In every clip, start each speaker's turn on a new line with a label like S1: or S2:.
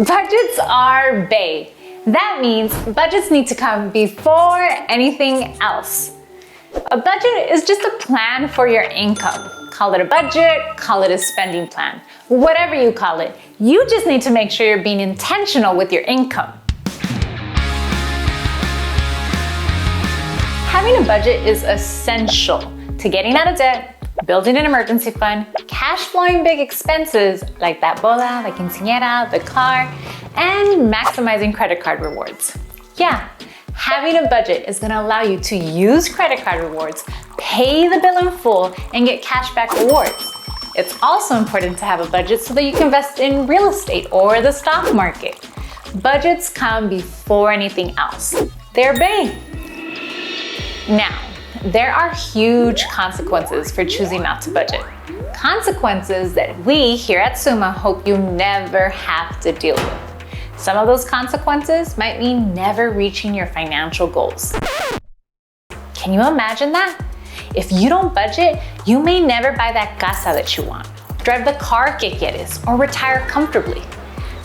S1: Budgets are bae. That means budgets need to come before anything else. A budget is just a plan for your income. Call it a budget, call it a spending plan, whatever you call it. You just need to make sure you're being intentional with your income. Having a budget is essential to getting out of debt, building an emergency fund, cash flowing big expenses like that boda, the quinceañera, the car, and maximizing credit card rewards. Yeah, having a budget is gonna allow you to use credit card rewards, pay the bill in full, and get cashback rewards. It's also important to have a budget so that you can invest in real estate or the stock market. Budgets come before anything else. They're bae. Now, there are huge consequences for choosing not to budget. Consequences that we here at SUMA hope you never have to deal with. Some of those consequences might mean never reaching your financial goals. Can you imagine that? If you don't budget, you may never buy that casa that you want, drive the car que quieres, or retire comfortably.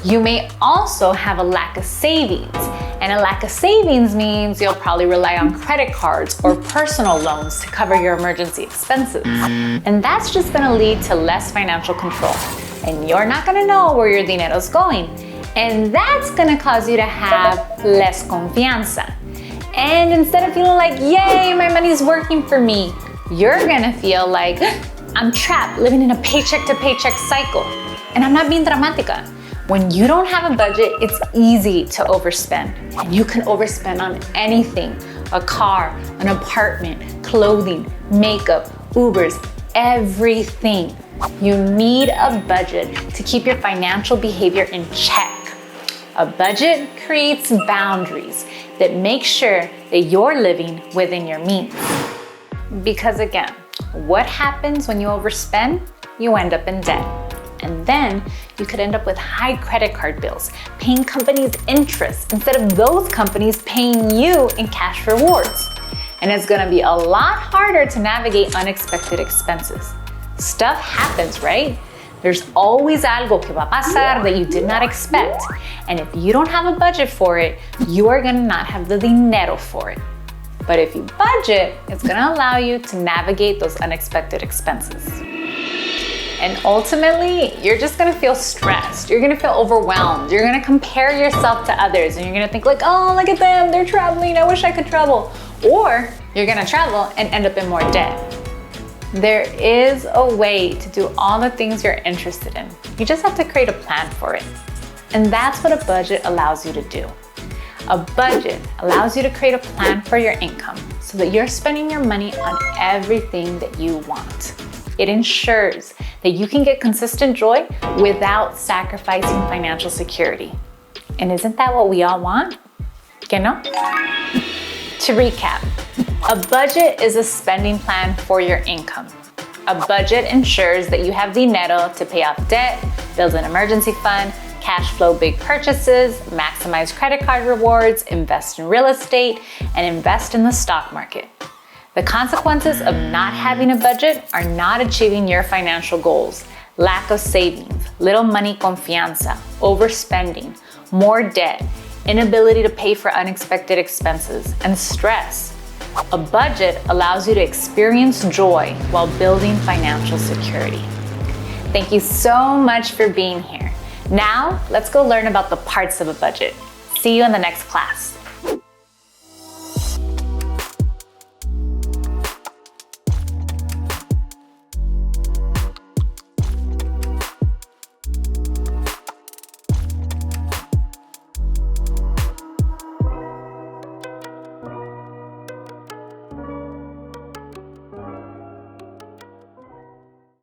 S1: You may also have a lack of savings, and a lack of savings means you'll probably rely on credit cards or personal loans to cover your emergency expenses. And that's just gonna lead to less financial control, and you're not gonna know where your dinero's going. And that's gonna cause you to have less confianza. And instead of feeling like, yay, my money's working for me, you're gonna feel like, I'm trapped living in a paycheck to paycheck cycle. And I'm not being dramatica. When you don't have a budget, it's easy to overspend. And you can overspend on anything: a car, an apartment, clothing, makeup, Ubers, everything. You need a budget to keep your financial behavior in check. A budget creates boundaries that make sure that you're living within your means. Because again, what happens when you overspend? You end up in debt. And then you could end up with high credit card bills, paying companies interest instead of those companies paying you in cash rewards. And it's gonna be a lot harder to navigate unexpected expenses. Stuff happens, right? There's always algo que va a pasar that you did not expect. And if you don't have a budget for it, you are gonna not have the dinero for it. But if you budget, it's gonna allow you to navigate those unexpected expenses. And ultimately, you're just gonna feel stressed. You're gonna feel overwhelmed. You're gonna compare yourself to others and you're gonna think like, oh, look at them, they're traveling, I wish I could travel. Or you're gonna travel and end up in more debt. There is a way to do all the things you're interested in. You just have to create a plan for it. And that's what a budget allows you to do. A budget allows you to create a plan for your income so that you're spending your money on everything that you want. It ensures that you can get consistent joy without sacrificing financial security. And isn't that what we all want? Que no? To recap, a budget is a spending plan for your income. A budget ensures that you have dinero to pay off debt, build an emergency fund, cash flow big purchases, maximize credit card rewards, invest in real estate, and invest in the stock market. The consequences of not having a budget are not achieving your financial goals: lack of savings, little money confianza, overspending, more debt, inability to pay for unexpected expenses, and stress. A budget allows you to experience joy while building financial security. Thank you so much for being here. Now, let's go learn about the parts of a budget. See you in the next class.